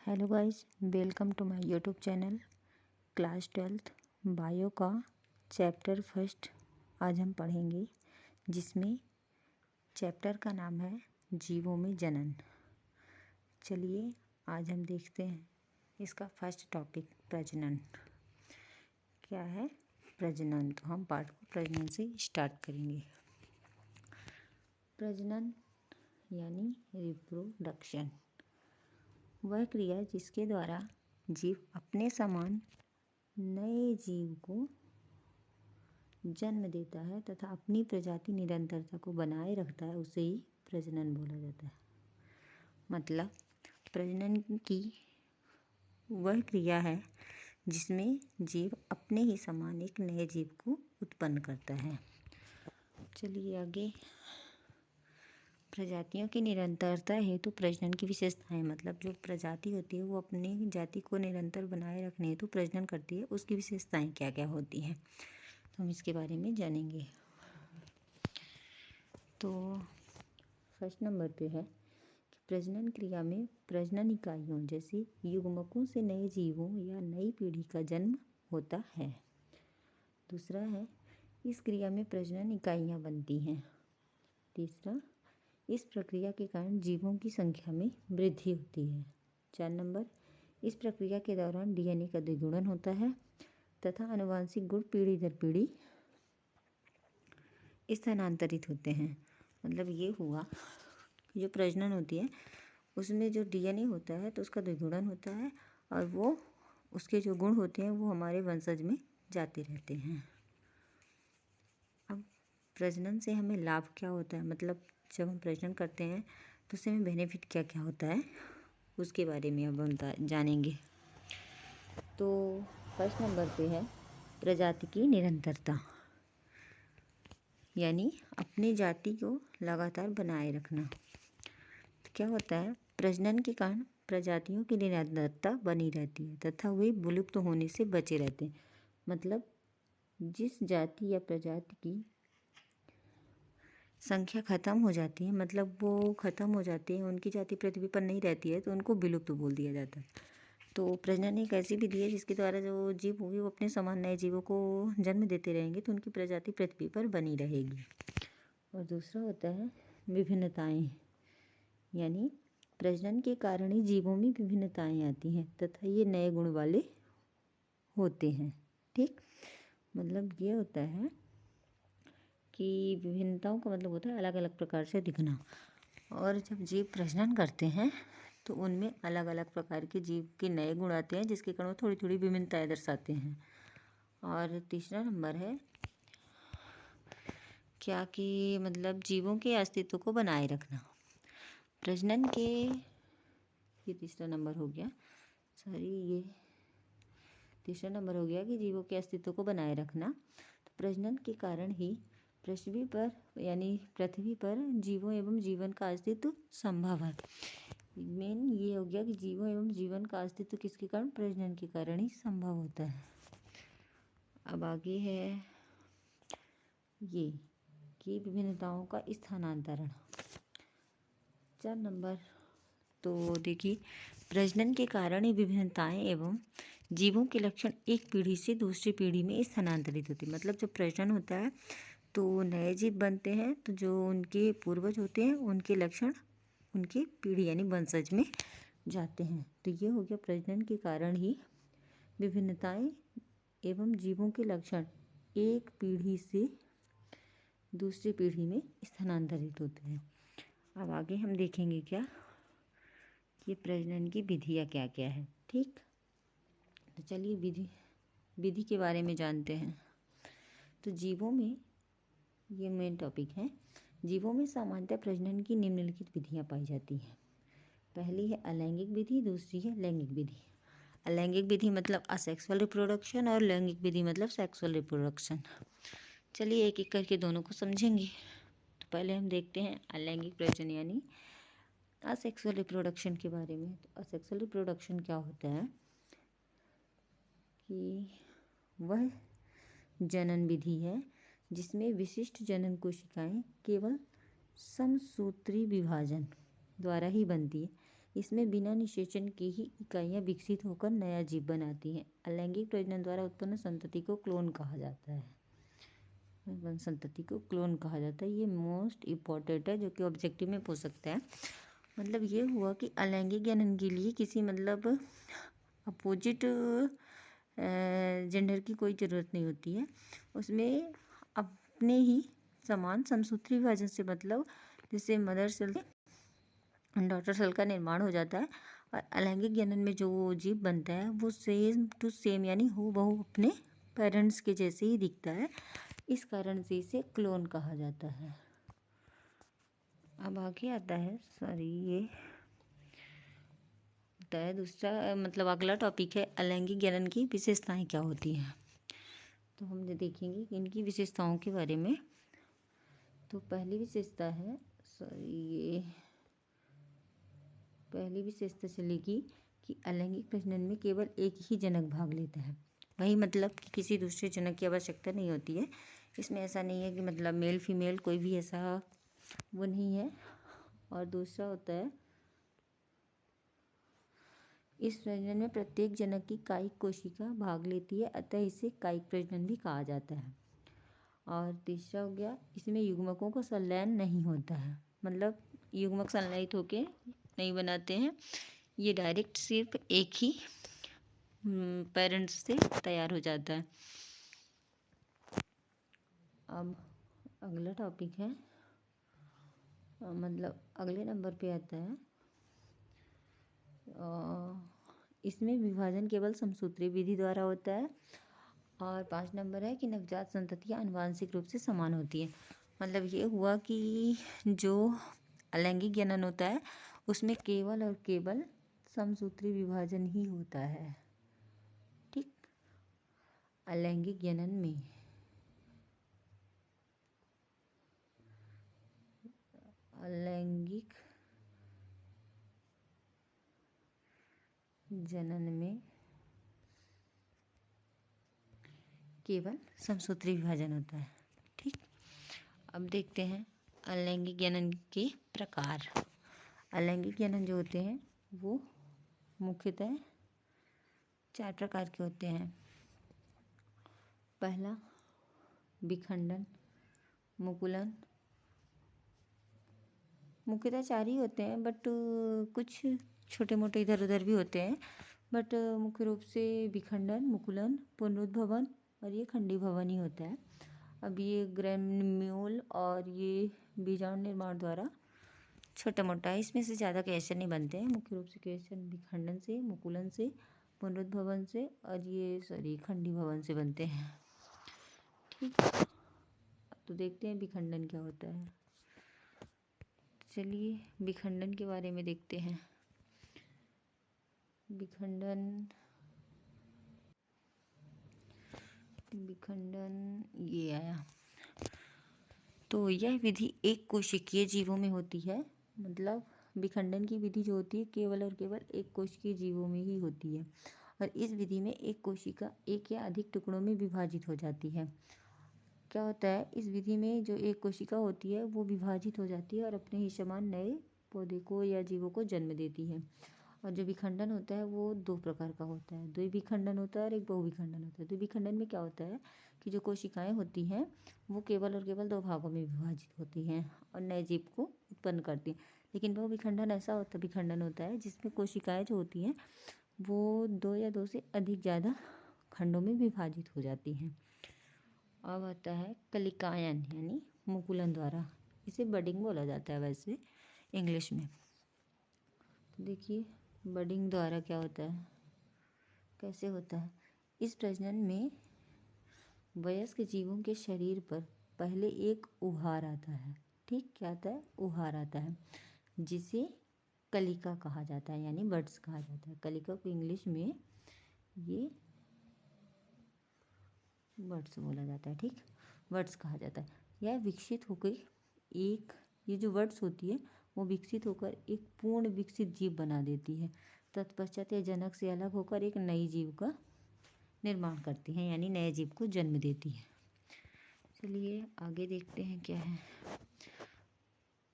Hello guys, welcome to my YouTube channel. Class 12th bio का chapter first आज हम पढ़ेंगे, जिसमें चैप्टर का नाम है जीवों में जनन। चलिए आज हम देखते हैं इसका फर्स्ट टॉपिक प्रजनन। क्या है प्रजनन? तो हम पाठ को प्रजनन से स्टार्ट करेंगे। प्रजनन यानी रिप्रोडक्शन वह क्रिया जिसके द्वारा जीव अपने समान नए जीव को जन्म देता है तथा अपनी प्रजाति निरंतरता को बनाए रखता है, उसे ही प्रजनन बोला जाता है। मतलब प्रजनन की वह क्रिया है जिसमें जीव अपने ही समान एक नए जीव को उत्पन्न करता है। चलिए आगे। प्रजातियों की निरंतरता हेतु प्रजनन की विशेषताएं, मतलब जो प्रजाति होती है वो अपनी जाति को निरंतर बनाए रखने हेतु प्रजनन करती है, उसकी विशेषताएं क्या क्या होती हैं, तो हम इसके बारे में जानेंगे। तो फर्स्ट नंबर पे है कि प्रजनन क्रिया में प्रजनन इकाइयों जैसे युग्मकों से नए जीवों या नई पीढ़ी का जन्म होता है। दूसरा है इस क्रिया में प्रजनन इकाइयाँ बनती हैं। तीसरा, इस प्रक्रिया के कारण जीवों की संख्या में वृद्धि होती है। 4 नंबर, इस प्रक्रिया के दौरान डीएनए का द्विगुणन होता है तथा आनुवांशिक गुण पीढ़ी दर पीढ़ी स्थानांतरित होते हैं। मतलब ये हुआ जो प्रजनन होती है उसमें जो डीएनए होता है तो उसका द्विगुणन होता है और वो उसके जो गुण होते हैं वो हमारे वंशज में जाते रहते हैं। अब प्रजनन से हमें लाभ क्या होता है, मतलब जब हम प्रजनन करते हैं तो उससे हमें बेनिफिट क्या क्या होता है, उसके बारे में अब हम जानेंगे। तो फर्स्ट नंबर पे है प्रजाति की निरंतरता, यानी अपनी जाति को लगातार बनाए रखना। तो क्या होता है, प्रजनन के कारण प्रजातियों की निरंतरता बनी रहती है तथा वे विलुप्त होने से बचे रहते हैं। मतलब जिस जाति या प्रजाति की संख्या खत्म हो जाती है, मतलब वो खत्म हो जाती है, उनकी जाति पृथ्वी पर नहीं रहती है, तो उनको विलुप्त बोल दिया जाता है। तो प्रजनन एक ऐसी विधि है जिसके द्वारा जो जीव होंगे वो अपने समान नए जीवों को जन्म देते रहेंगे, तो उनकी प्रजाति पृथ्वी पर बनी रहेगी। और दूसरा होता है विभिन्नताएं, यानी प्रजनन के कारण ही जीवों में विभिन्नताएं आती हैं तथा ये नए गुण वाले होते हैं। ठीक, मतलब ये होता है कि विभिन्नताओं का मतलब होता है अलग अलग प्रकार से दिखना। और जब जीव प्रजनन करते हैं तो उनमें अलग अलग प्रकार के जीव के नए गुण आते हैं जिसके कारण वो थोड़ी थोड़ी विभिन्नताएं दर्शाते हैं। और तीसरा नंबर है क्या कि मतलब जीवों के अस्तित्व को बनाए रखना। प्रजनन के ये तीसरा नंबर हो गया, ये तीसरा नंबर हो गया कि जीवों के अस्तित्व को बनाए रखना। तो प्रजनन के कारण ही पृथ्वी पर यानी पृथ्वी पर जीवों एवं जीवन का अस्तित्व संभव है। मेन ये हो गया कि जीवों एवं जीवन का अस्तित्व किसके कारण? प्रजनन के कारण ही संभव होता है। अब आगे है ये कि विभिन्नताओं का स्थानांतरण। 4 नंबर, तो देखिए प्रजनन के कारण ही विभिन्नताएं एवं जीवों के लक्षण एक पीढ़ी से दूसरी पीढ़ी में स्थानांतरित होते हैं। मतलब जब प्रजनन होता है तो नए जीव बनते हैं, तो जो उनके पूर्वज होते हैं उनके लक्षण उनकी पीढ़ी यानी वंशज में जाते हैं। तो ये हो गया प्रजनन के कारण ही विभिन्नताएं एवं जीवों के लक्षण एक पीढ़ी से दूसरी पीढ़ी में स्थानांतरित होते हैं। अब आगे हम देखेंगे क्या कि प्रजनन की विधियाँ क्या क्या है। ठीक, तो चलिए विधि के बारे में जानते हैं। तो जीवों में ये मेन टॉपिक है। जीवों में सामान्यतः प्रजनन की निम्नलिखित विधियाँ पाई जाती हैं। पहली है अलैंगिक विधि, दूसरी है लैंगिक विधि। अलैंगिक विधि मतलब असेक्सुअल रिप्रोडक्शन और लैंगिक विधि मतलब सेक्सुअल रिप्रोडक्शन। चलिए एक एक करके दोनों को समझेंगे। तो पहले हम देखते हैं अलैंगिक प्रजनन यानी असेक्सुअल रिप्रोडक्शन के बारे में। तो असेक्सुअल रिप्रोडक्शन क्या होता है कि वह जनन विधि है जिसमें विशिष्ट जनन कोशिकाएं केवल समसूत्री विभाजन द्वारा ही बनती है। इसमें बिना निषेचन के ही इकाइयाँ विकसित होकर नया जीव बनाती हैं। अलैंगिक प्रजनन द्वारा उत्पन्न संतति को क्लोन कहा जाता है। संतति को क्लोन कहा जाता है। ये मोस्ट इम्पॉर्टेंट है, जो कि ऑब्जेक्टिव में पूछ सकता है। मतलब ये हुआ कि अलैंगिक जनन के लिए किसी मतलब अपोजिट जेंडर की कोई ज़रूरत नहीं होती है। उसमें अपने ही समान समसूत्री विभाजन से मतलब जैसे मदर सेल डॉटर सेल का निर्माण हो जाता है। और अलैंगिक जनन में जो जीव बनता है वो सेम टू सेम यानी हूबहू अपने पेरेंट्स के जैसे ही दिखता है। इस कारण से इसे क्लोन कहा जाता है। अब आगे आता है ये होता है दूसरा मतलब अगला टॉपिक है अलैंगिक जनन की विशेषताएं क्या होती हैं। तो हम देखेंगे इनकी विशेषताओं के बारे में। तो पहली विशेषता चलेगी कि अलैंगिक प्रजनन में केवल एक ही जनक भाग लेता है। वही मतलब कि किसी दूसरे जनक की आवश्यकता नहीं होती है। इसमें ऐसा नहीं है कि मतलब मेल फीमेल कोई भी ऐसा वो नहीं है। और दूसरा होता है इस प्रजनन में प्रत्येक जनक की कायिक कोशिका भाग लेती है, अतः इसे कायिक प्रजनन भी कहा जाता है। और तीसरा हो गया इसमें युग्मकों का संलयन नहीं होता है। मतलब युग्मक संलयित होके नहीं बनाते हैं, ये डायरेक्ट सिर्फ एक ही पेरेंट्स से तैयार हो जाता है। अब अगला टॉपिक है मतलब अगले नंबर पे आता है इसमें विभाजन केवल समसूत्री विधि द्वारा होता है। और 5 नंबर है कि नवजात संततियाँ आनुवांशिक रूप से समान होती है। मतलब ये हुआ कि जो अलैंगिक जनन होता है उसमें केवल और केवल समसूत्री विभाजन ही होता है। ठीक, अलैंगिक जनन में केवल समसूत्री विभाजन होता है। ठीक, अब देखते हैं अलैंगिक जनन के प्रकार। अलैंगिक जनन जो होते हैं वो मुख्यतः 4 प्रकार के होते हैं। पहला विखंडन, मुकुलन, मुख्यतः 4 ही होते हैं बट कुछ छोटे मोटे इधर उधर भी होते हैं। बट मुख्य रूप से विखंडन, मुकुलन, पुनरुद्भवन और ये खंडीभवन ही होता है। अब ये ग्रेन्यूल और ये बीजाणु निर्माण द्वारा छोटा मोटा है, इसमें से ज़्यादा क्वेश्चन नहीं बनते हैं। मुख्य रूप से क्वेश्चन विखंडन से, मुकुलन से, पुनरुद्भवन से और ये खंडीभवन से बनते हैं। ठीक, तो देखते हैं विखंडन क्या होता है। चलिए विखंडन के बारे में देखते हैं। विखंडन ये आया। तो यह विधि एक कोशिकीय जीवों में होती है। मतलब विखंडन की विधि जो होती है केवल और केवल एक कोशिकीय जीवों में ही होती है। और इस विधि में एक कोशिका एक या अधिक टुकड़ों में विभाजित हो जाती है। क्या होता है इस विधि में जो एक कोशिका होती है वो विभाजित हो जाती है और अपने ही समान नए पौधे को या जीवों को जन्म देती है। और जो विखंडन होता है वो 2 प्रकार का होता है। द्विविखंडन होता है और एक बहुविखंडन होता है। द्विविखंडन में क्या होता है कि जो कोशिकाएं होती हैं वो केवल और केवल 2 भागों में विभाजित होती हैं और नए जीव को उत्पन्न करती हैं। लेकिन बहुविखंडन ऐसा विखंडन होता है जिसमें कोशिकाएं जो होती हैं वो 2 या 2 से अधिक ज़्यादा खंडों में विभाजित हो जाती हैं। अब आता है कलिकायन यानी मुकुलन द्वारा। इसे बडिंग बोला जाता है वैसे इंग्लिश में। तो देखिए बडिंग द्वारा क्या होता है, कैसे होता है। इस प्रजनन में वयस्क जीवों के शरीर पर पहले एक उभार आता है। ठीक, क्या आता है, उभार आता है जिसे कलिका कहा जाता है यानी बड्स कहा जाता है। कलिका को इंग्लिश में ये बड्स बोला जाता है। ठीक, बड्स कहा जाता है। यह विकसित होकर ये जो बड्स होती है वो विकसित होकर एक पूर्ण विकसित जीव बना देती है। तत्पश्चात यह जनक से अलग होकर एक नई जीव का निर्माण करती है यानी नए जीव को जन्म देती है। चलिए आगे देखते हैं क्या है।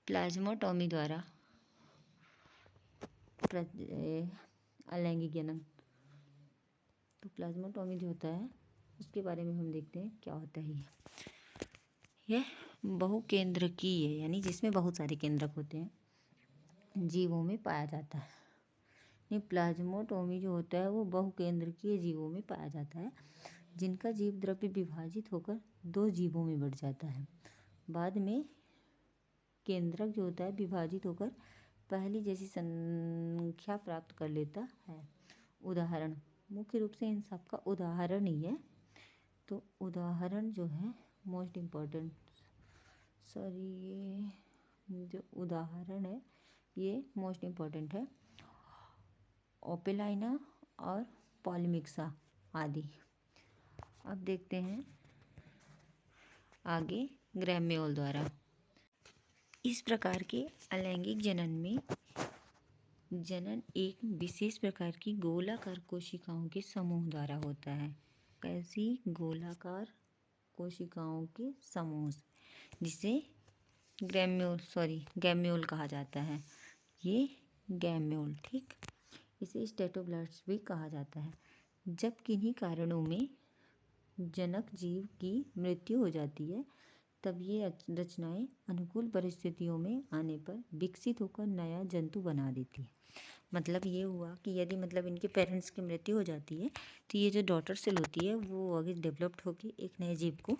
प्लाज्माटोमी द्वारा अलैंगिक जनन। तो प्लाज्मेटोमी जो होता है उसके बारे में हम देखते हैं क्या होता है। यह बहुकेंद्रकीय है, यानी जिसमें बहुत सारे केंद्रक होते हैं, जीवों में पाया जाता है। ये प्लाज्मोटोमी जो होता है वो बहुकेंद्रकीय जीवों में पाया जाता है, जिनका जीव द्रव्य विभाजित होकर 2 जीवों में बढ़ जाता है। बाद में केंद्रक जो होता है विभाजित होकर पहली जैसी संख्या प्राप्त कर लेता है। उदाहरण, मुख्य रूप से इन सब का उदाहरण ही है। तो उदाहरण जो है मोस्ट इम्पॉर्टेंट, सॉरी, ये जो उदाहरण है ये मोस्ट इम्पॉर्टेंट है, ओपेलाइना और पॉलीमिक्सा आदि। अब देखते हैं आगे ग्रैम्योल द्वारा। इस प्रकार के अलैंगिक जनन में जनन एक विशेष प्रकार की गोलाकार कोशिकाओं के समूह द्वारा होता है। कैसी? गोलाकार कोशिकाओं के समूह, जिसे गैम्यूल कहा जाता है। ये गैम्यूल, ठीक। इसे स्टेटोब्लास्ट भी कहा जाता है। जब किन्हीं कारणों में जनक जीव की मृत्यु हो जाती है तब ये रचनाएं अनुकूल परिस्थितियों में आने पर विकसित होकर नया जंतु बना देती है। मतलब ये हुआ कि यदि इनके पेरेंट्स की मृत्यु हो जाती है तो ये जो डॉटर सेल होती है वो आगे डेवलप्ड होकर एक नए जीव को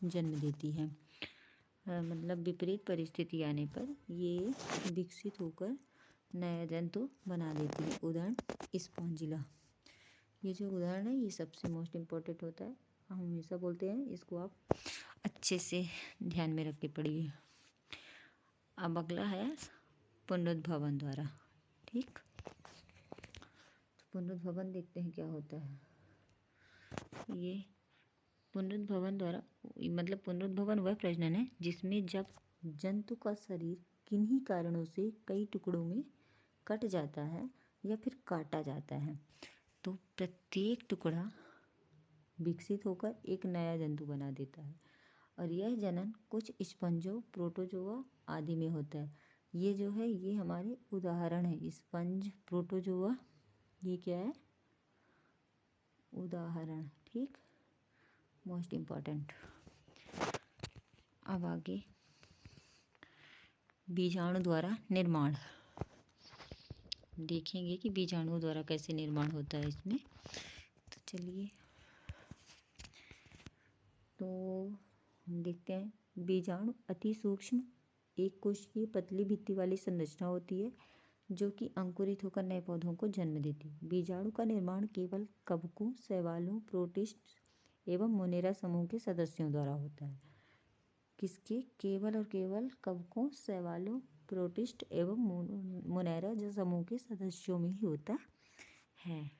जन्म देती है। विपरीत परिस्थिति आने पर ये विकसित होकर नया जंतु बना देती है। उदाहरण स्पॉन्जिला। ये जो उदाहरण है ये सबसे मोस्ट इम्पोर्टेंट होता है, हम हमेशा बोलते हैं, इसको आप अच्छे से ध्यान में रख के पढ़िए। अब अगला है पुनरुद्भवन द्वारा, ठीक। तो पुनरुद्भवन देखते हैं क्या होता है। ये पुनरुद्भवन द्वारा पुनरुद्भवन वह प्रजनन है जिसमें जब जंतु का शरीर किन्हीं कारणों से कई टुकड़ों में कट जाता है या फिर काटा जाता है तो प्रत्येक टुकड़ा विकसित होकर एक नया जंतु बना देता है। और यह जनन कुछ स्पंजों, प्रोटोजोआ आदि में होता है। ये जो है ये हमारे उदाहरण है, स्पंज, प्रोटोजोआ, ये क्या है? उदाहरण, ठीक, मोस्ट इम्पॉर्टेंट। अब आगे बीजाणु द्वारा निर्माण देखेंगे कि बीजाणु द्वारा कैसे निर्माण होता है इसमें। तो चलिए, तो हम देखते हैं। बीजाणु अति सूक्ष्म एक कोशिकीय पतली भित्ति वाली संरचना होती है जो कि अंकुरित होकर नए पौधों को जन्म देती है। बीजाणु का निर्माण केवल कवकों, शैवालों, प्रोटिस्ट एवं मोनेरा समूह के सदस्यों द्वारा होता है। किसके? केवल और केवल कवकों, शैवालों, प्रोटिस्ट एवं मोनेरा जो समूह के सदस्यों में ही होता है।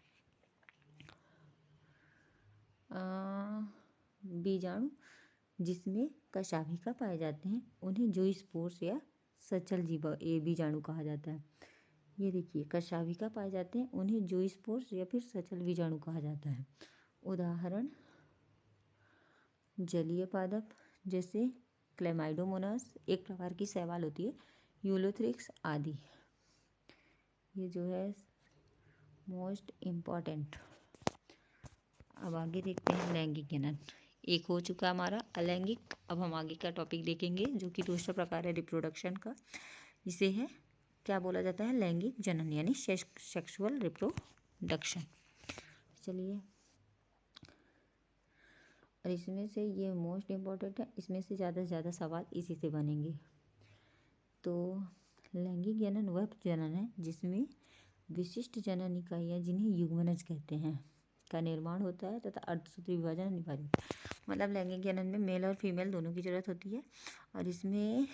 बीजाणु जिसमें कशाभिका पाए जाते हैं उन्हें ज़ूस्पोर्स या सचल बीजाणु कहा जाता है। ये देखिए, कशाभिका पाए जाते हैं उन्हें ज़ूस्पोर्स या फिर सचल बीजाणु कहा जाता है। उदाहरण जलीय पादप जैसे क्लेमाइडोमोनास, एक प्रकार की शैवाल होती है, यूलोथ्रिक्स आदि। ये जो है मोस्ट इम्पॉर्टेंट। अब आगे देखते हैं लैंगिक जनन। एक हो चुका हमारा अलैंगिक। अब हम आगे का टॉपिक देखेंगे जो कि दूसरा प्रकार है रिप्रोडक्शन का। इसे है क्या बोला जाता है? लैंगिक जनन, यानी सेक्सुअल रिप्रोडक्शन। चलिए, और इसमें से ये मोस्ट इम्पॉर्टेंट है, इसमें से ज़्यादा सवाल इसी से बनेंगे। तो लैंगिक जनन वह जनन है जिसमें विशिष्ट जनन इकाइयाँ, जिन्हें युग्मनज कहते हैं, का निर्माण होता है तथा अर्धसूत्री विभाजन अनिवार्य होता है। लैंगिक जनन में मेल और फीमेल दोनों की जरूरत होती है और इसमें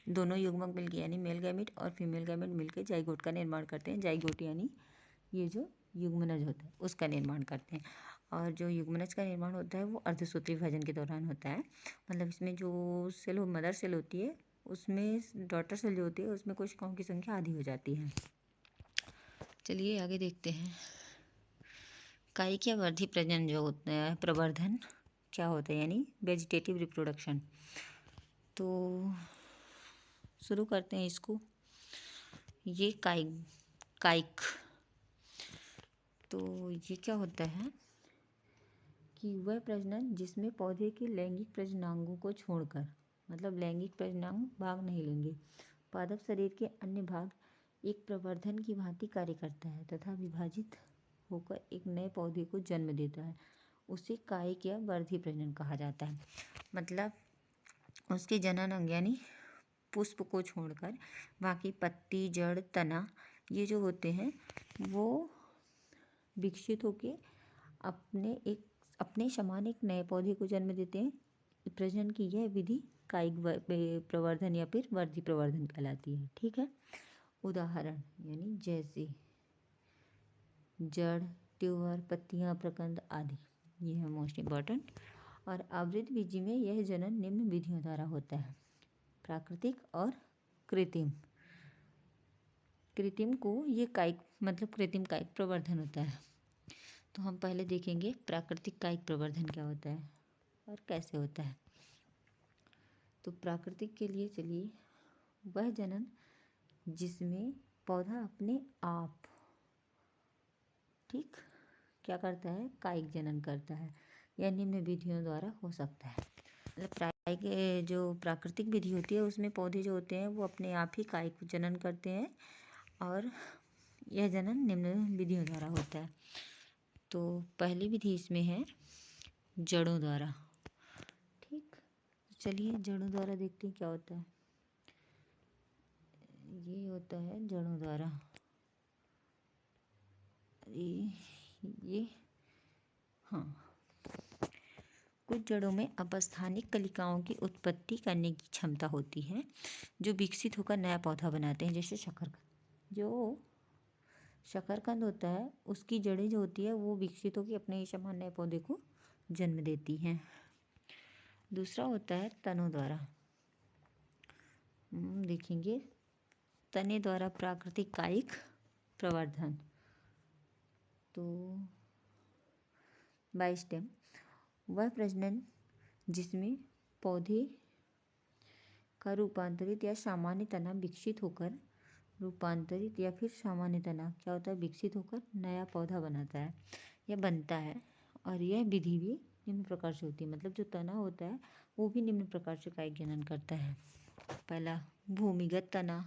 दोनों युग्मक मिलकर यानी मेल गैमेट और फीमेल गैमेट मिलकर जाइगोट का निर्माण करते हैं। जाइगोट यानी ये जो युग्मनज होता है उसका निर्माण करते हैं। और जो युग्मनज का निर्माण होता है वो अर्धसूत्री विभाजन के दौरान होता है। इसमें जो सेल मदर सेल होती है उसमें डॉटर सेल जो होती है उसमें कोशिकाओं की संख्या आधी हो जाती है। चलिए आगे देखते हैं। कायिकीवर्धी प्रजनन जो होता है, प्रवर्धन क्या होता है, यानी वेजिटेटिव रिप्रोडक्शन। तो शुरू करते हैं इसको। ये काइक। तो ये क्या होता है कि वह प्रजनन जिसमें पौधे के लैंगिक प्रजननांगों को छोड़कर, मतलब लैंगिक प्रजननांग भाग नहीं लेंगे, पादप शरीर के अन्य भाग एक प्रवर्धन की भांति कार्य करता है तथा विभाजित होकर एक नए पौधे को जन्म देता है, उसे कायिक या वर्धी प्रजनन कहा जाता है। मतलब उसके जनन अंग यानी पुष्प को छोड़कर बाकी पत्ती, जड़, तना ये जो होते हैं वो विकसित होके अपने समान एक नए पौधे को जन्म देते हैं। प्रजनन की यह विधि कायिक प्रवर्धन या फिर वर्धी प्रवर्धन कहलाती है। ठीक है। उदाहरण यानी जैसे जड़, ट्यूबर, पत्तियां, प्रकंद आदि, ये है मोस्ट इम्पॉर्टेंट। और आवृत बीजी में यह जनन निम्न विधियों द्वारा होता है, प्राकृतिक और कृत्रिम। कृत्रिम को ये कायिक मतलब कृत्रिम कायिक प्रवर्धन होता है। तो हम पहले देखेंगे प्राकृतिक कायिक प्रवर्धन क्या होता है और कैसे होता है। तो प्राकृतिक के लिए चलिए, वह जनन जिसमें पौधा अपने आप ठीक क्या करता है, कायिक जनन करता है, यह निम्न विधियों द्वारा हो सकता है। मतलब जो प्राकृतिक विधि होती है उसमें पौधे जो होते हैं वो अपने आप ही कायिक जनन करते हैं और यह जनन निम्न विधियों द्वारा होता है। तो पहली विधि इसमें है जड़ों द्वारा। ठीक, चलिए जड़ों द्वारा देखते हैं क्या होता है। ये होता है जड़ों द्वारा। ये हाँ, कुछ जड़ों में अपस्थानिक कलिकाओं की उत्पत्ति करने की क्षमता होती है जो विकसित होकर नया पौधा बनाते हैं। जैसे शकरकंद, जो शकरकंद होता है उसकी जड़ें जो होती है वो विकसित होकर अपने ही समान नए पौधे को जन्म देती हैं। दूसरा होता है तनों द्वारा। देखेंगे तने द्वारा प्राकृतिक कायिक प्रवर्धन। तो बाई स्टेम वह प्रजनन जिसमें पौधे का रूपांतरित या सामान्य तना विकसित होकर रूपांतरित या फिर सामान्य तना क्या होता है, विकसित होकर नया पौधा बनाता है या बनता है। और यह विधि भी निम्न प्रकार से होती है। मतलब जो तना होता है वो भी निम्न प्रकार से कायिक जनन करता है। पहला भूमिगत तना,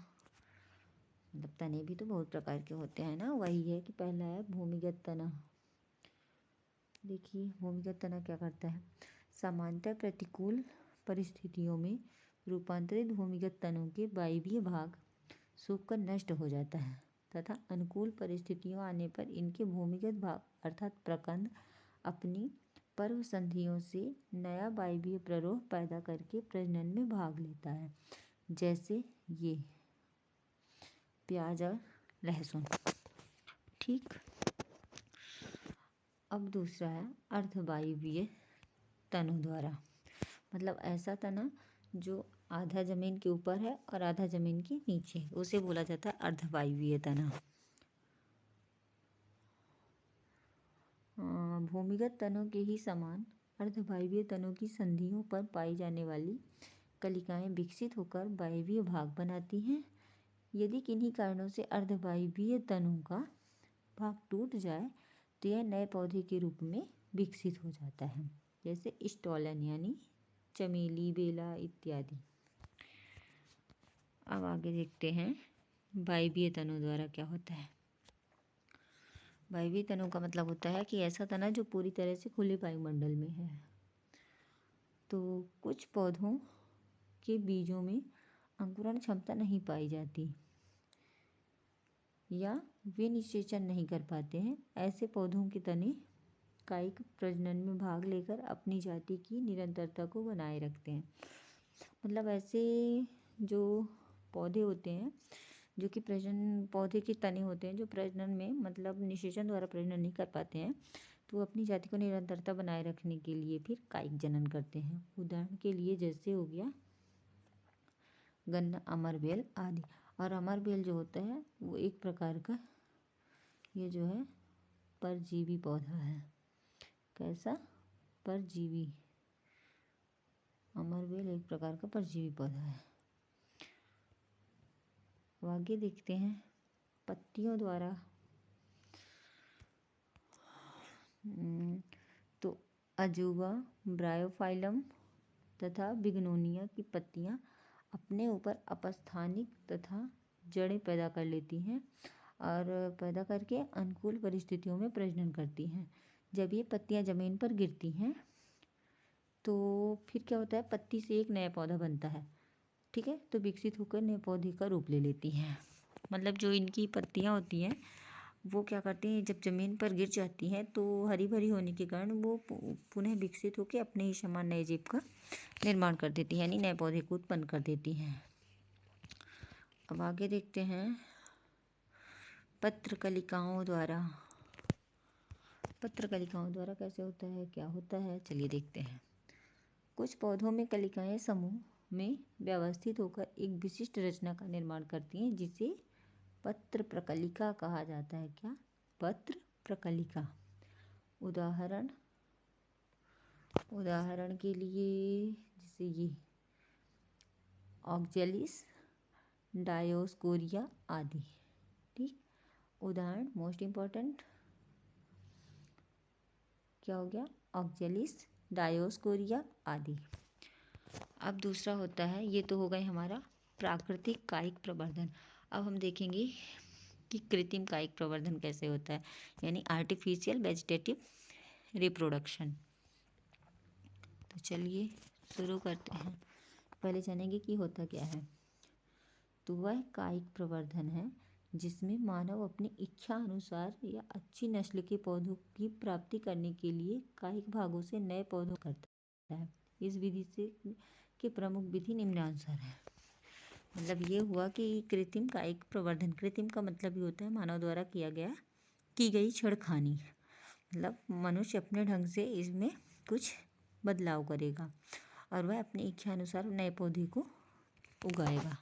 मतलब तने भी तो बहुत प्रकार के होते हैं ना, वही है कि पहला है भूमिगत तना। देखिए भूमिगत तना क्या करता है, सामान्यतः प्रतिकूल परिस्थितियों में रूपांतरित भूमिगत तनों के वायवीय भाग सूखकर नष्ट हो जाता है तथा अनुकूल परिस्थितियों आने पर इनके भूमिगत भाग अर्थात प्रकंद अपनी पर्व संधियों से नया वायवीय प्ररोह पैदा करके प्रजनन में भाग लेता है। जैसे ये प्याज और लहसुन। ठीक, अब दूसरा है अर्धवायवीय तनों द्वारा। मतलब ऐसा तना जो आधा जमीन के ऊपर है और आधा जमीन के नीचे, उसे बोला जाता है अर्धवायवीय तना। भूमिगत तनों के ही समान अर्धवायवीय तनों की संधियों पर पाई जाने वाली कलिकाएं विकसित होकर वायवीय भाग बनाती हैं। यदि किन्हीं कारणों से अर्धवायवीय तनों का भाग टूट जाए तो यह नए पौधे के रूप में विकसित हो जाता है, जैसे स्टोलन यानी चमेली, बेला इत्यादि। अब आगे देखते हैं वायवीय तनों द्वारा क्या होता है। वायवीय तनों का मतलब होता है कि ऐसा तना जो पूरी तरह से खुले वायुमंडल में है। तो कुछ पौधों के बीजों में अंकुरण क्षमता नहीं पाई जाती या वे निषेचन नहीं कर पाते हैं। ऐसे पौधों के तने कायिक प्रजनन में भाग लेकर अपनी जाति की निरंतरता को बनाए रखते हैं। मतलब ऐसे जो पौधे होते हैं जो कि प्रजनन, पौधे के तने होते हैं जो प्रजनन में मतलब निषेचन द्वारा प्रजनन नहीं कर पाते हैं, तो अपनी जाति को निरंतरता बनाए रखने के लिए फिर कायिक जनन करते हैं। उदाहरण के लिए जैसे हो गया गन्ना, अमरबेल आदि। और अमरबेल जो होता है वो एक प्रकार का ये जो है परजीवी पौधा है। कैसा? परजीवी। अमरबेल एक प्रकार का परजीवी पौधा है। आगे देखते हैं पत्तियों द्वारा तो अजूबा, ब्रायोफाइलम तथा बिग्नोनिया की पत्तियां अपने ऊपर अपस्थानिक तथा जड़ें पैदा कर लेती हैं और पैदा करके अनुकूल परिस्थितियों में प्रजनन करती हैं। जब ये पत्तियां ज़मीन पर गिरती हैं तो फिर क्या होता है, पत्ती से एक नया पौधा बनता है। ठीक है, तो विकसित होकर नए पौधे का रूप ले लेती हैं। मतलब जो इनकी पत्तियां होती हैं वो क्या करती हैं, जब ज़मीन पर गिर जाती हैं तो हरी भरी होने के कारण वो पुनः विकसित होकर अपने ही समान नए जीव का निर्माण कर देती हैं, यानी नए पौधे को उत्पन्न कर देती हैं। अब आगे देखते हैं पत्रकलिकाओं द्वारा। पत्रकलिकाओं द्वारा कैसे होता है, क्या होता है, चलिए देखते हैं। कुछ पौधों में कलिकाएं समूह में व्यवस्थित होकर एक विशिष्ट रचना का निर्माण करती हैं जिसे पत्र प्रकलिका कहा जाता है। क्या? पत्र प्रकलिका। उदाहरण के लिए जैसे ये ऑक्जेलिस, डायोस्कोरिया आदि। ठीक, उदाहरण मोस्ट इम्पॉर्टेंट क्या हो गया, ऑक्जेलिस, डायोस्कोरिया आदि। अब दूसरा होता है, ये तो हो गए हमारा प्राकृतिक कायिक प्रवर्धन। अब हम देखेंगे कि कृत्रिम कायिक प्रवर्धन कैसे होता है, यानी आर्टिफिशियल वेजिटेटिव रिप्रोडक्शन। तो चलिए शुरू करते हैं। पहले जानेंगे कि होता क्या है। तो वह कायिक प्रवर्धन है जिसमें मानव अपनी इच्छा अनुसार या अच्छी नस्ल के पौधों की प्राप्ति करने के लिए कायिक भागों से नए पौधों करता है। इस विधि से के प्रमुख विधि निम्नानुसार है। मतलब ये हुआ कि कृत्रिम कायिक प्रवर्धन, कृत्रिम का मतलब ये होता है मानव द्वारा की गई छेड़खानी। मतलब मनुष्य अपने ढंग से इसमें कुछ बदलाव करेगा और वह अपनी इच्छा अनुसार नए पौधे को उगाएगा।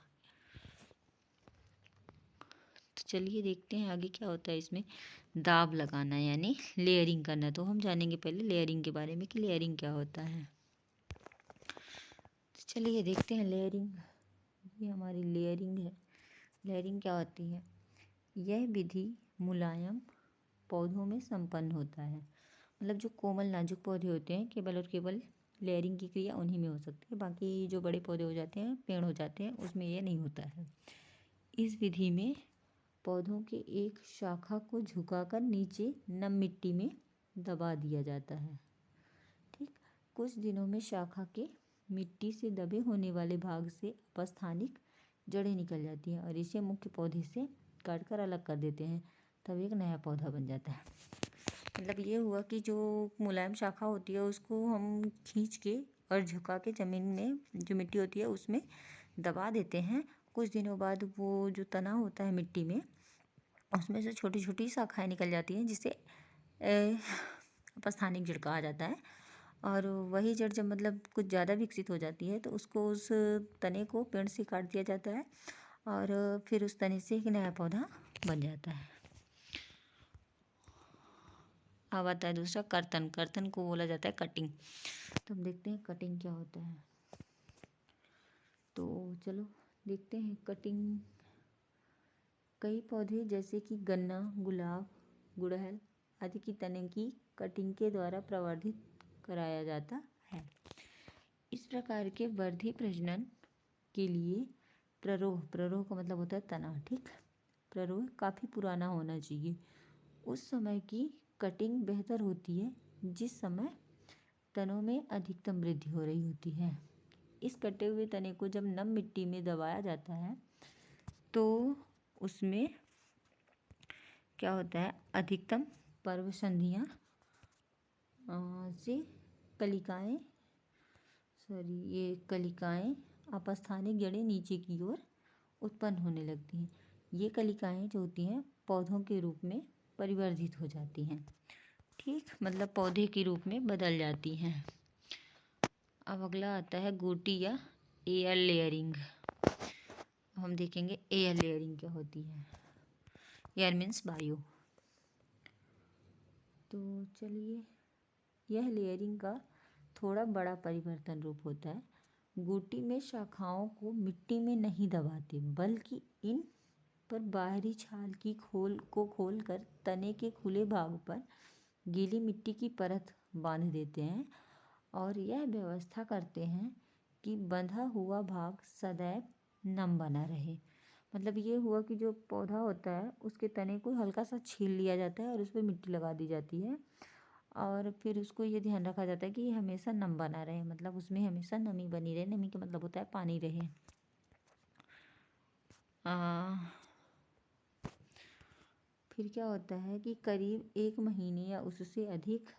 तो चलिए देखते हैं आगे क्या होता है इसमें। दाब लगाना यानी लेयरिंग करना। तो हम जानेंगे पहले लेयरिंग के बारे में कि लेयरिंग क्या होता है। तो चलिए देखते हैं लेयरिंग। ये हमारी लेयरिंग है। लेयरिंग क्या होती है? यह विधि मुलायम पौधों में संपन्न होता है। मतलब जो कोमल नाजुक पौधे होते हैं केवल और केवल लेयरिंग की क्रिया उन्हीं में हो सकती है। बाकी जो बड़े पौधे हो जाते हैं, पेड़ हो जाते हैं, उसमें ये नहीं होता है। इस विधि में पौधों के एक शाखा को झुकाकर नीचे नम मिट्टी में दबा दिया जाता है। ठीक, कुछ दिनों में शाखा के मिट्टी से दबे होने वाले भाग से अपस्थानिक जड़ें निकल जाती हैं और इसे मुख्य पौधे से काटकर अलग कर देते हैं, तब एक नया पौधा बन जाता है। मतलब ये हुआ कि जो मुलायम शाखा होती है उसको हम खींच के और झुका के ज़मीन में जो मिट्टी होती है उसमें दबा देते हैं। कुछ दिनों बाद वो जो तना होता है मिट्टी में, उसमें से छोटी छोटी शाखाएं निकल जाती हैं जिसे अपस्थानिक जड़ कहा जाता है। और वही जड़ जब मतलब कुछ ज़्यादा विकसित हो जाती है तो उसको उस तने को पेड़ से काट दिया जाता है और फिर उस तने से एक नया पौधा बन जाता है। अब आता है दूसरा कर्तन। कर्तन को बोला जाता है कटिंग। तो हम देखते हैं कटिंग क्या होता है। तो चलो देखते हैं कटिंग। कई पौधे जैसे कि गन्ना, गुलाब, गुड़हल आदि की तने की कटिंग के द्वारा प्रवर्धित कराया जाता है। इस प्रकार के वर्धी प्रजनन के लिए प्ररोह का मतलब होता है तना। ठीक, प्ररोह काफ़ी पुराना होना चाहिए। उस समय की कटिंग बेहतर होती है जिस समय तनों में अधिकतम वृद्धि हो रही होती है। इस कटे हुए तने को जब नम मिट्टी में दबाया जाता है तो उसमें क्या होता है, अधिकतम पर्वसंधियाँ से कलिकाएं अपस्थानिक जड़ें नीचे की ओर उत्पन्न होने लगती हैं। ये कलिकाएं जो होती हैं पौधों के रूप में परिवर्धित हो जाती हैं। ठीक, मतलब पौधे के रूप में बदल जाती हैं। अब अगला आता है गोटी या एयर लेयरिंग। हम देखेंगे एयर लेयरिंग क्या होती है। एयर मीन्स वायु। तो चलिए, यह लेयरिंग का थोड़ा बड़ा परिवर्तन रूप होता है। गोटी में शाखाओं को मिट्टी में नहीं दबाते बल्कि इन पर बाहरी छाल की खोलकर तने के खुले भाग पर गीली मिट्टी की परत बांध देते हैं और यह व्यवस्था करते हैं कि बंधा हुआ भाग सदैव नम बना रहे। मतलब ये हुआ कि जो पौधा होता है उसके तने को हल्का सा छील लिया जाता है और उस पर मिट्टी लगा दी जाती है और फिर उसको ये ध्यान रखा जाता है कि ये हमेशा नम बना रहे, मतलब उसमें हमेशा नमी बनी रहे। नमी का मतलब होता है पानी रहे। फिर क्या होता है कि करीब 1 महीने या उससे अधिक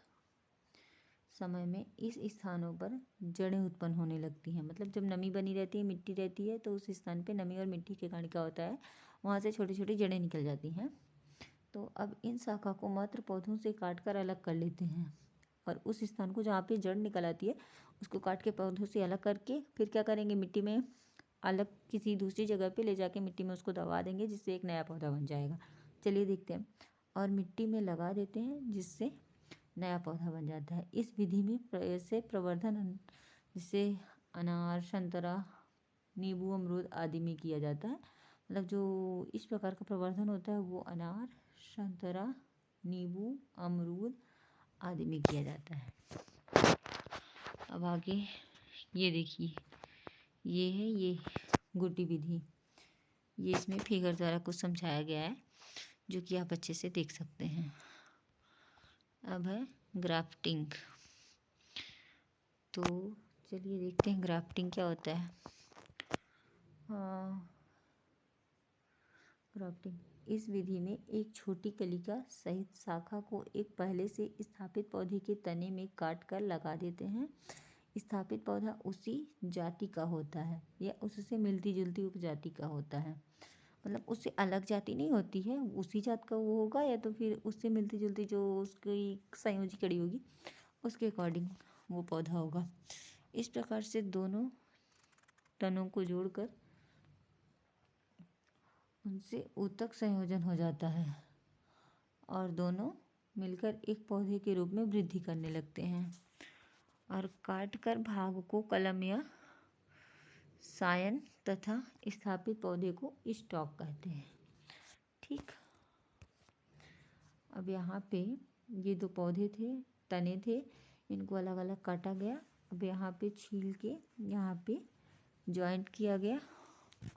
समय में इस स्थानों पर जड़ें उत्पन्न होने लगती हैं। मतलब जब नमी बनी रहती है, मिट्टी रहती है, तो उस स्थान पे नमी और मिट्टी के कारण क्या होता है, वहाँ से छोटी छोटी जड़ें निकल जाती हैं। तो अब इन शाखा को मात्र पौधों से काट कर अलग कर लेते हैं और उस स्थान को जहाँ पे जड़ निकल आती है उसको काट के पौधों से अलग करके फिर क्या करेंगे, मिट्टी में अलग किसी दूसरी जगह पे ले जाके मिट्टी में उसको दबा देंगे, जिससे एक नया पौधा बन जाएगा। चलिए देखते हैं। और मिट्टी में लगा देते हैं जिससे नया पौधा बन जाता है। इस विधि में से प्रवर्धन जैसे अनार, संतरा, नींबू, अमरूद आदि में किया जाता है। मतलब जो इस प्रकार का प्रवर्धन होता है वो अनार, संतरा, नींबू, अमरूद आदि में किया जाता है। अब आगे ये देखिए, ये है ये गुटी विधि। ये इसमें फिगर द्वारा कुछ समझाया गया है जो कि आप अच्छे से देख सकते हैं। अब है ग्राफ्टिंग। तो चलिए देखते हैं ग्राफ्टिंग क्या होता है। ग्राफ्टिंग इस विधि में एक छोटी कलिका सहित शाखा को एक पहले से स्थापित पौधे के तने में काट कर लगा देते हैं। स्थापित पौधा उसी जाति का होता है या उससे मिलती जुलती उपजाति का होता है। मतलब उससे अलग जाति नहीं होती है, उसी जात का वो होगा या तो फिर उससे मिलती जुलती जो उसकी संयोजी कड़ी होगी उसके अकॉर्डिंग वो पौधा होगा। इस प्रकार से दोनों तनों को जोड़कर उनसे ऊतक संयोजन हो जाता है और दोनों मिलकर एक पौधे के रूप में वृद्धि करने लगते हैं। और काटकर भाग को कलम या सायन तथा स्थापित पौधे को स्टॉक कहते हैं। ठीक। अब यहाँ पे ये दो पौधे थे, तने थे, इनको अलग अलग काटा गया। अब यहाँ पे छील के यहाँ पे जॉइंट किया गया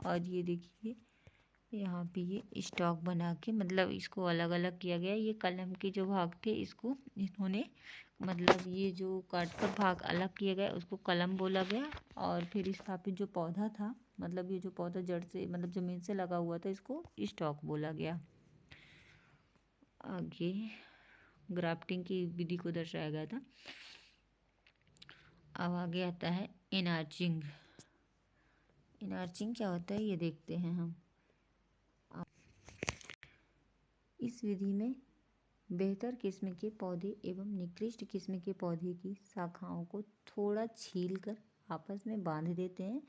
और ये देखिए यहाँ पे ये स्टॉक बना के मतलब इसको अलग अलग किया गया। ये कलम के जो भाग थे इसको इन्होंने मतलब ये जो काट कर भाग अलग किया गया उसको कलम बोला गया और फिर स्थापित जो पौधा था मतलब ये जो पौधा जड़ से मतलब ज़मीन से लगा हुआ था इसको स्टॉक बोला गया। आगे ग्राफ्टिंग की विधि को दर्शाया गया था। अब आगे आता है इनार्चिंग। इनार्चिंग क्या होता है ये देखते हैं हम। इस विधि में बेहतर किस्म के पौधे एवं निकृष्ट किस्म के पौधे की शाखाओं को थोड़ा छीलकर आपस में बांध देते हैं।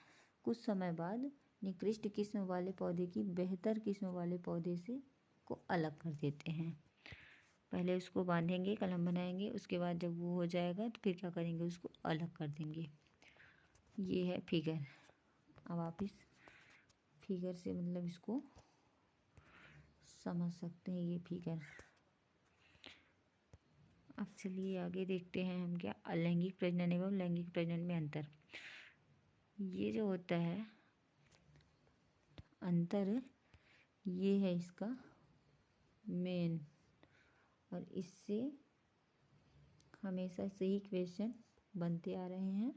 कुछ समय बाद निकृष्ट किस्म वाले पौधे की बेहतर किस्म वाले पौधे से को अलग कर देते हैं। पहले उसको बांधेंगे, कलम बनाएंगे, उसके बाद जब वो हो जाएगा तो फिर क्या करेंगे, उसको अलग कर देंगे। ये है फिगर। अब आप इस फिगर से मतलब इसको समझ सकते हैं, ये फिगर। अब चलिए आगे देखते हैं हम क्या अलैंगिक प्रजनन एवं लैंगिक प्रजनन में अंतर। ये जो होता है अंतर, ये है इसका मेन और इससे हमेशा से ही क्वेश्चन बनते आ रहे हैं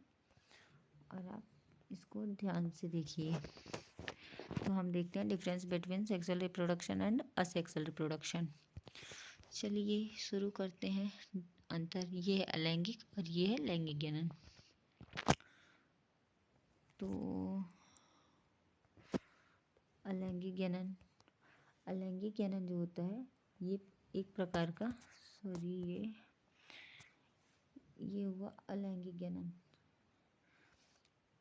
और आप इसको ध्यान से देखिए। तो हम देखते हैं difference between sexual reproduction and asexual reproduction. चलिए शुरू करते हैं। अंतर ये है अलैंगिक और ये है लैंगिक जनन। तो अलैंगिक जनन, अलैंगिक जनन जो होता है ये एक प्रकार का ये हुआ अलैंगिक जनन,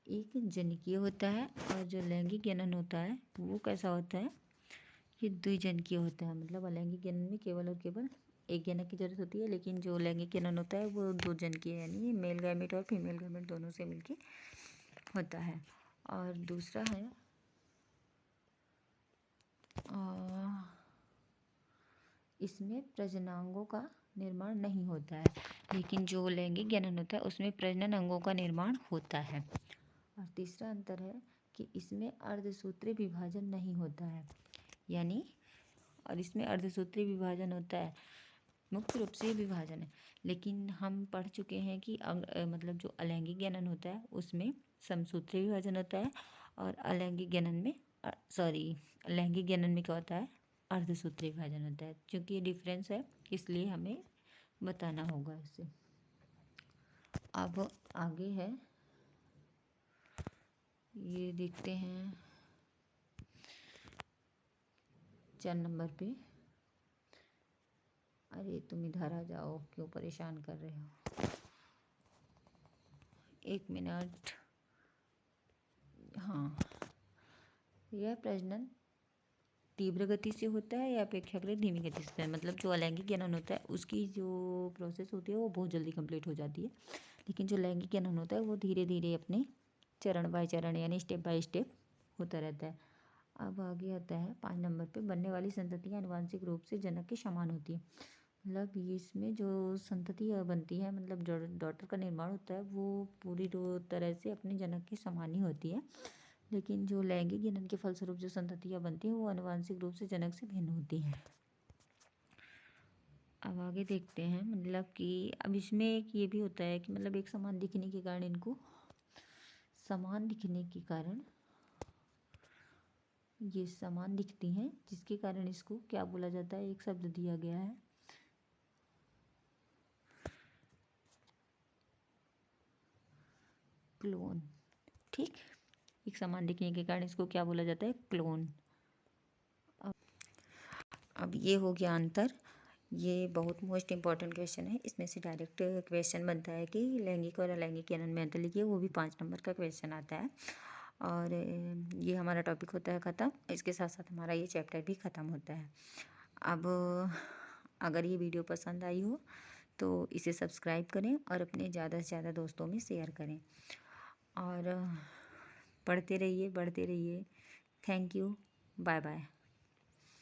एक जनिकीय होता है और जो लैंगिक जनन होता है वो कैसा होता है, ये द्विजनकीय होता है। मतलब अलैंगिक जनन में केवल और केवल एक जनक की जरूरत होती है, लेकिन जो लैंगिक जनन होता है वो दो जनकीय यानी मेल गैमेट और फीमेल गैमेट दोनों से मिलके होता है। और दूसरा है इसमें प्रजननांगों का निर्माण नहीं होता है, लेकिन जो लैंगिक जनन होता है उसमें प्रजनन अंगों का निर्माण होता है। और तीसरा अंतर है कि इसमें अर्धसूत्रीय विभाजन नहीं होता है, यानी और इसमें अर्धसूत्रीय विभाजन होता है, मुख्य रूप से विभाजन है। लेकिन हम पढ़ चुके हैं कि मतलब जो अलैंगिक जनन होता है उसमें समसूत्रीय विभाजन होता है, और अलैंगिक जनन में लैंगिक जनन में क्या होता है, अर्धसूत्रीय विभाजन होता है। क्योंकि ये डिफरेंस है इसलिए हमें बताना होगा इसे। अब आगे है, ये देखते हैं 4 नंबर पे। अरे तुम इधर आ जाओ, क्यों परेशान कर रहे हो। 1 मिनट। हाँ, यह प्रजनन तीव्र गति से होता है या अपेक्षाकृत धीमी गति से होता है। मतलब जो अलैंगिक जनन होता है उसकी जो प्रोसेस होती है वो बहुत जल्दी कंप्लीट हो जाती है, लेकिन जो लैंगिक जनन होता है वो धीरे धीरे अपने चरण बाय चरण यानी स्टेप बाय स्टेप होता रहता है। अब आगे आता है 5 नंबर पे, बनने वाली संततियाँ आनुवांशिक रूप से जनक के समान होती है। मतलब इसमें जो संतति बनती है, मतलब डॉटर का निर्माण होता है, वो पूरी तरह से अपने जनक के समान ही होती है। लेकिन जो लैंगिक जनन के फलस्वरूप जो संततियाँ बनती हैं वो आनुवांशिक रूप से जनक से भिन्न होती हैं। अब आगे देखते हैं, मतलब कि अब इसमें एक ये भी होता है कि मतलब एक समान दिखने के कारण इनको समान दिखने के कारण ये समान दिखती हैं, जिसके कारण इसको क्या बोला जाता है, एक शब्द दिया गया है, क्लोन। ठीक, एक समान दिखने के कारण इसको क्या बोला जाता है, क्लोन। अब ये हो गया अंतर। ये बहुत मोस्ट इंपॉर्टेंट क्वेश्चन है, इसमें से डायरेक्ट क्वेश्चन बनता है कि लैंगिक और अलैंगिक जनन में अंतर लिखिए, वो भी 5 नंबर का क्वेश्चन आता है। और ये हमारा टॉपिक होता है ख़त्म। इसके साथ साथ हमारा ये चैप्टर भी ख़त्म होता है। अब अगर ये वीडियो पसंद आई हो तो इसे सब्सक्राइब करें और अपने ज़्यादा से ज़्यादा दोस्तों में शेयर करें, और पढ़ते रहिए, बढ़ते रहिए। Thank you, bye bye.